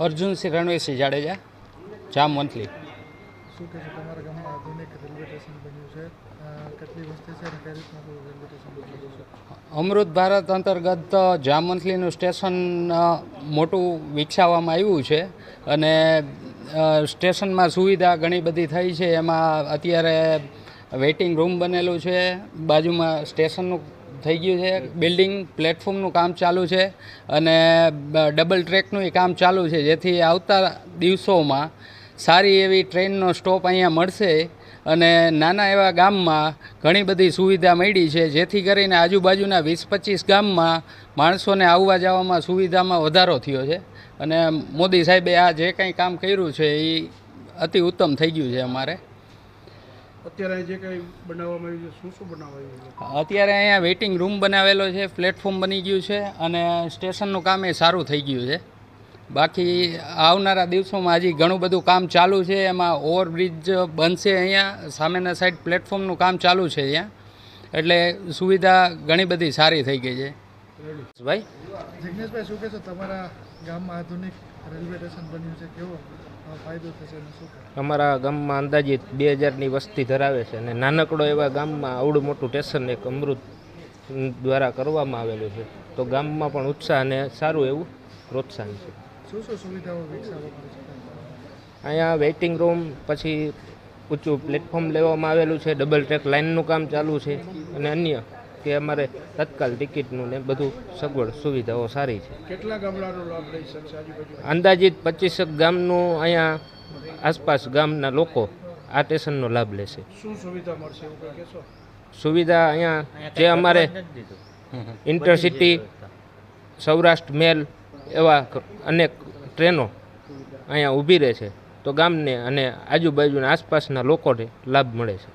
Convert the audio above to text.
અર્જુનસિંહ રણવીરસિંહ જાડેજા, જામ monthly. શું કહે છે તમારા ગામમાં આધુનિક રેલવે સ્ટેશન બન્યું છે, કેટલી વસ્તી છે અને કઈ રીતના રેલવે સ્ટેશન બન્યું છે? અમૃત ભારત અંતર્ગત જામ મંથલીનું સ્ટેશન મોટું વિકસાવવામાં આવ્યું છે અને સ્ટેશનમાં સુવિધા ઘણી બધી થઈ છે. એમાં અત્યારે વેઇટિંગ રૂમ બનેલું છે, બાજુમાં સ્ટેશનનું થઈ ગયું છે, બિલ્ડિંગ પ્લેટફોર્મનું કામ ચાલુ છે અને ડબલ ટ્રેકનું કામ ચાલુ છે, જેથી આવતા દિવસોમાં સારી એવી ટ્રેનનો સ્ટોપ અહીંયા મળશે અને નાના એવા ગામમાં ઘણી બધી સુવિધા મળી છે, જેથી કરીને આજુબાજુના 20-25 ગામમાં માણસોને આવવા જવામાં સુવિધામાં વધારો થયો છે અને મોદી સાહેબે આ જે કંઈ કામ કર્યું છે એ અતિ ઉત્તમ થઈ ગયું છે. અમારે અત્યારે જે કંઈ બનાવવામાં આવ્યું છે, શું બનાવાયું છે? અત્યારે અહીંયા વેઇટિંગ રૂમ બનાવેલો છે, પ્લેટફોર્મ બની ગયું છે અને સ્ટેશનનું કામ એ સારું થઈ ગયું છે. બાકી આવનારા દિવસોમાં હજી ઘણું બધું કામ ચાલુ છે. એમાં ઓવરબ્રિજ બનશે, અહીંયા સામેના સાઈડ પ્લેટફોર્મનું કામ ચાલુ છે અહીંયા, એટલે સુવિધા ઘણી બધી સારી થઈ ગઈ છે. ભાઈ જિગ્નેશભાઈ, શું કહેશો તમારા ગામમાં આધુનિક રેલવે સ્ટેશન બન્યું છે, કેવો ફાયદો થશે અને શું? અમારા ગામમાં અંદાજિત 2000ની વસ્તી ધરાવે છે અને નાનકડો એવા ગામમાં આવડું મોટું સ્ટેશન એક અમૃત દ્વારા કરવામાં આવેલું છે, તો ગામમાં પણ ઉત્સાહ અને સારું એવું પ્રોત્સાહન છે. શું શું સુવિધાઓ વિકસાવવામાં છે? અહીંયા વેઇટિંગ રૂમ, પછી ઊંચું પ્લેટફોર્મ લેવામાં આવેલું છે, ડબલ ટ્રેક લાઇનનું કામ ચાલુ છે અને અન્ય કે અમારે તત્કાલ ટિકિટનું ને બધું સગવડ સુવિધાઓ સારી છે. કેટલા ગામડાનો લાભ લઈ શકશે આજુબાજુ? અંદાજિત 25 ગામનું અહીંયા આસપાસ ગામના લોકો આ સ્ટેશનનો લાભ લેશે. શું સુવિધા મળશે એવું કંઈ કહેશો? સુવિધા અહીંયા જે અમારે ઇન્ટરસિટી, સૌરાષ્ટ્ર મેલ એવા અનેક ટ્રેનો અહીંયા ઊભી રહે છે, તો ગામને અને આજુબાજુના આસપાસના લોકોને લાભ મળે છે.